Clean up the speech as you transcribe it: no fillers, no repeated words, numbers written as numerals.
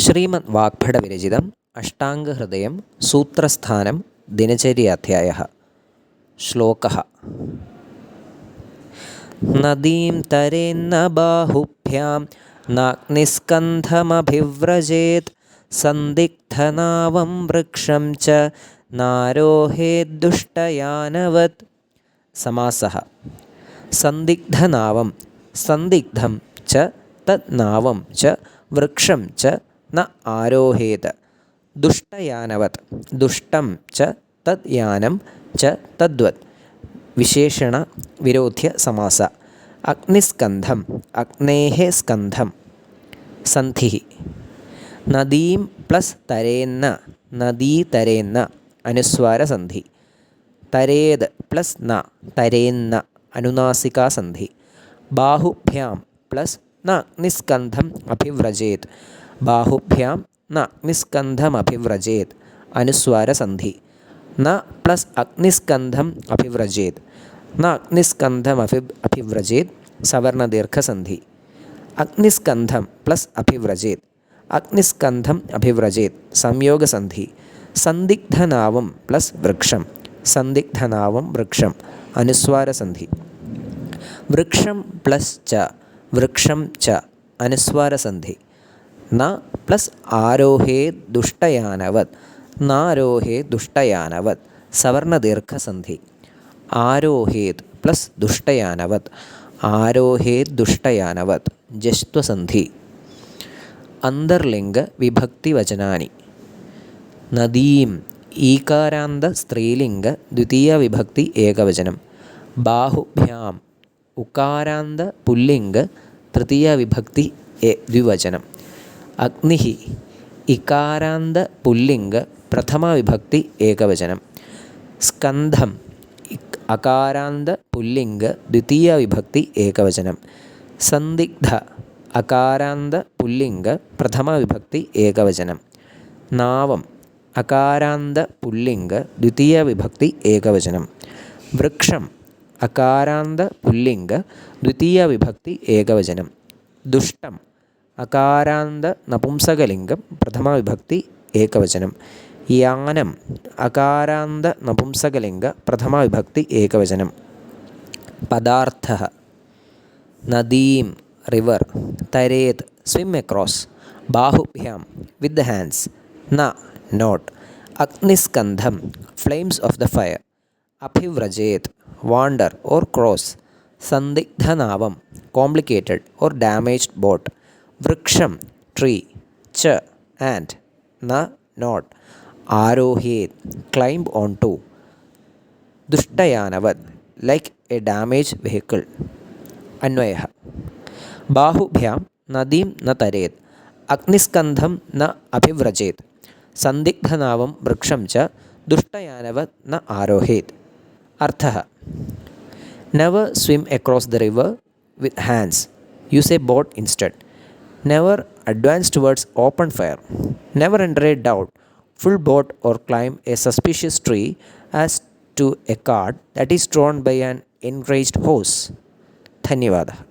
ശ്രീമദ് വാഗ്ഭടവിരചിതം അഷ്ടാംഗഹൃദയം സൂത്രസ്ഥാനം ദിനചര്യാധ്യായः. ശ്ലോകः. നദീം തരേന്ന ബാഹുഭ്യാം നാഗ്നിസ്കന്ധമഭിവ്രജേത് സന്ദിഗ്ധനാവം വൃക്ഷം ച നാരോഹേദ്ദുഷ്ടയാനവത്. സമാസഃ. സന്ദിഗ്ധനാവം സന്ദിഗ്ധം ച തത് നാവം ച വൃക്ഷം ച ന ആരോഹേത് ദുഷ്ടയാനവത് ദുഷ്ടം ച തത് യാനം ച തദ്വത്. വിശേഷണ വിരോധ്യ സമാസ. അഗ്നിസ്കന്ധം അഗ്നേഃ സ്കന്ധം സന്ധിഃ. നദീം പ്ലസ് തരേന്ന നദീ തരേന്ന അനുസ്വാരസന്ധി. തരേത് പ്ലസ് ന തരേന്ന അനുനാസികാസന്ധി. ബാഹുഭ്യാം പ്ലസ് ന അഗ്നിസ്കന്ധം അഭിവ്രജേത് ബാഹുഭ്യാം ന അഗ്നിസ്കന്ധമഭിവ്രജേത് അനുസ്വാരസന്ധി. ന പ്ലസ് അഗ്നിസ്കന്ധം അഭിവ്രജേത് ന അഗ്നിസ്കന്ധമഭിവ്രജേത് സവർണദീർഘസന്ധി. അഗ്നിസ്കന്ധം പ്ലസ് അഭിവ്രജേത് അഗ്നിസ്കന്ധം അഭിവ്രജേത് സംയോഗസന്ധി. സന്ദിഗ്ധനാവം പ്ലസ് വൃക്ഷം സന്ദിഗ്ധനാവം വൃക്ഷം അനുസ്വാരസന്ധി. വൃക്ഷം പ്ലസ് ച വൃക്ഷം ച അനുസ്വാരസന്ധി. ന പ്ലസ് ആരോഹേത് ദുഷ്ടയാനവത് നാരോഹേത് ദുഷ്ടയാനവത് സവർണദീർഘസന്ധി. ആരോഹേത് പ്ലസ് ദുഷ്ടയാനവത് ആരോഹേത് ദുഷ്ടയാനവത് ജസ്ത്വസന്ധി. അന്തർലിംഗ വിഭക്തിവചനാനി. നദീം ഈകാരാന്ത സ്ത്രീലിംഗ ദ്വിതീയ വിഭക്തി ഏകവചനം. ബാഹുഭ്യാം ഉകാരാന്ത പുല്ലിംഗ തൃതീയ വിഭക്തി ദ്വിവചനം. അഗ്നിഃ ഇകാരാന്ത പുല്ലിംഗ പ്രഥമ വിഭക്തി ഏകവചനം. സ്കന്ധം അകാരാന്ത പുല്ലിംഗ ദ്വിതീയ വിഭക്തി ഏകവചനം. സന്ദിഗ്ധ അകാരാന്ത പുല്ലിംഗ പ്രഥമ വിഭക്തി ഏകവചനം. നാവം അകാരാന്ത പുല്ലിംഗ ദ്വിതീയ വിഭക്തി ഏകവചനം. വൃക്ഷം അകാരാന്ത പുല്ലിംഗ ദ്വിതീയ വിഭക്തി ഏകവചനം. ദുഷ്ടം അകാരാന്ത നപുംസകലിംഗം പ്രഥമ വിഭക്തി ഏകവചനം. യാനം അകാരാന്ത നപുംസകലിംഗ പ്രഥമ വിഭക്തി ഏകവചനം. പദാർത്ഥഃ. നദീം റിവർ. തരേത് സ്വിം അക്രോസ്. ബാഹുഭ്യാം വിത്ത് ദ ഹാൻഡ്സ്. ന നോട്ട്. അഗ്നിസ്കന്ധം ഫ്ലെയിംസ് ഓഫ് ദ ഫയർ. അഭിവ്രജേത് വാണ്ടർ ഓർ ക്രോസ്. സന്ദിഗ്ധനാവം കോംപ്ലിക്കേറ്റഡ് ഓർ ഡാമേജ്ഡ് ബോട്ട്. വൃക്ഷം ട്രീ. ച ആൻഡ്. ന നോട്ട്. ആരോഹേത് ക്ലൈംബ് ഓൺ ടു. ദുഷ്ടയാനവത് ലൈക്ക് എ ഡാമേജ്ഡ് വെഹിക്കിൾ. അന്വയഃ. ബാഹുഭ്യാം നദീം ന തരേത് അഗ്നിസ്കന്ധം ന അഭിവ്രജേത് സന്ദിഗ്ധനാവം വൃക്ഷം ച ദുഷ്ടയാനവത് ന ആരോഹേത്. അർത്ഥഃ. Never swim across the river with hands. Use a boat instead. Never advance towards open fire. Never enter a doubtful boat or climb a suspicious tree as to a cart that is drawn by an enraged horse. ധന്യവാദः.